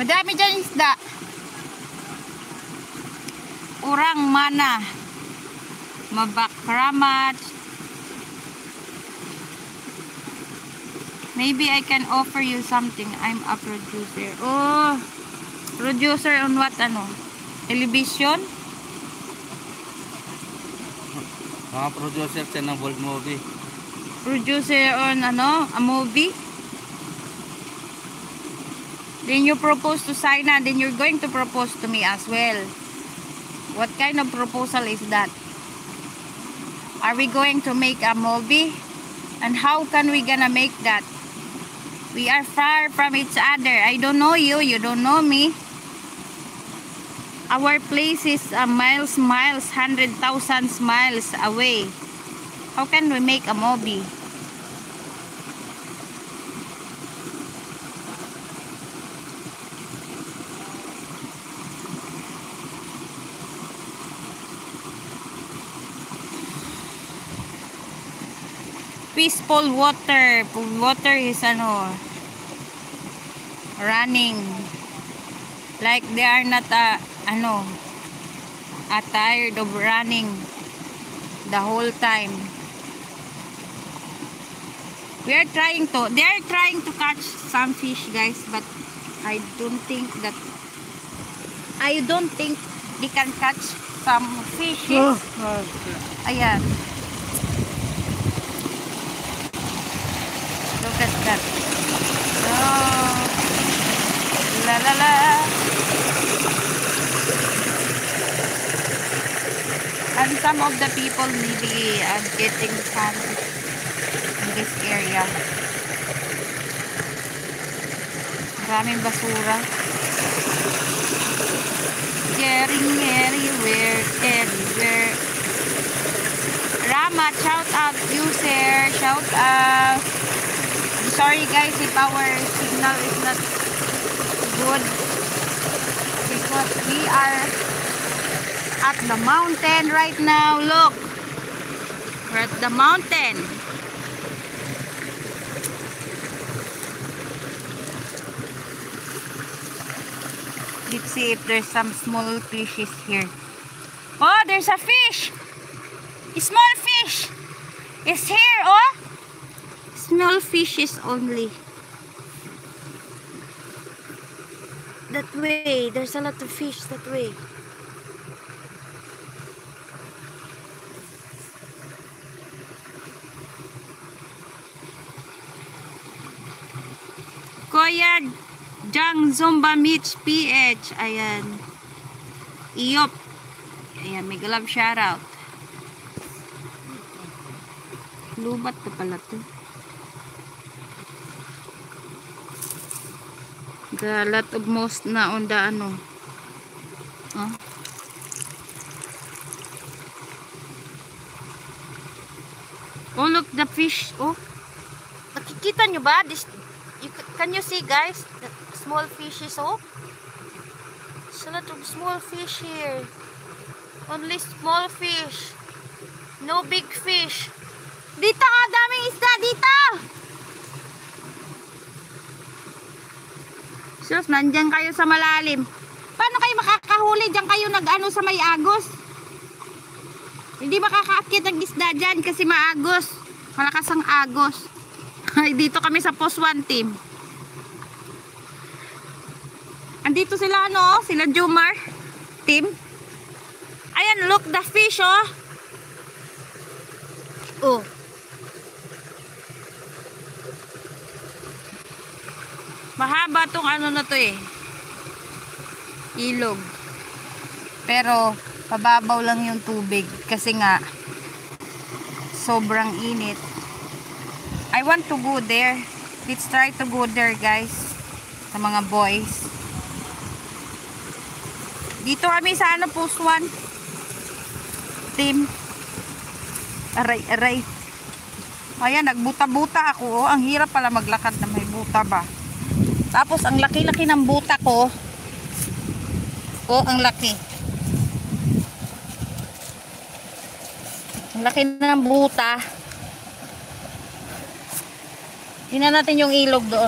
Madami dyan isda. Urang mana. Mabakramat. Maybe I can offer you something. I'm a producer. Oh, producer on what ano? Television? Mga producer siya ng World Movie. Producer on ano? A movie? Then you propose to Sina, then you're going to propose to me as well. What kind of proposal is that? Are we going to make a movie? And how can we gonna make that? We are far from each other. I don't know you, you don't know me. Our place is miles, 100,000 miles away. How can we make a movie? Peaceful water. Water is ano, running. Like they are not tired of running the whole time. They are trying to catch some fish, guys, but I don't think they can catch some fishes. Ayan. Look at that. Oh, la la la. And some of the people maybe are getting fun in this area. Maraming basura. Getting everywhere. Rama, shout out you, sir. Shout out. Sorry guys if our signal is not good because we are at the mountain right now. Look, we're at the mountain. Let's see if there's some small fishes here. Oh, there's a fish. A small fish is here. Oh, small fishes only. That way, there's a lot of fish that way. Kuya Jang Zumba Mitch PH. Ayan. Iyop. Ayan, may galab shoutout. Lubat na pala to. The lot of most na on the ano. Oh. Oh, look the fish. Oh. Nakikita nyo ba? Can you see, guys? The small fishes, oh. There's a lot of small fish here. Only small fish. No big fish. Dito nga, daming isda dito. Sus, nandyan kayo sa malalim. Paano kayo makakahuli? Diyan kayo nag-ano sa may agos. Hindi makakaakit ang isda dyan kasi maagos. Malakas ang agos. Dito kami sa post 1 team. Andito sila ano, sila Jumar team. Ayan, look the fish, oh. Oh. Mahaba tong ano na to eh. Ilog. Pero pababaw lang yung tubig kasi nga sobrang init. I want to go there. Let's try to go there, guys. Sa mga boys. Dito kami sa ano, post 1 team. Aray. Ayan, nagbuta-buta ako. Oh. Ang hirap pala maglakad na may buta ba. Tapos ang laki-laki ng buta ko. Oh, ang laki. Ang laki na ng buta. Tingnan natin yung ilog doon.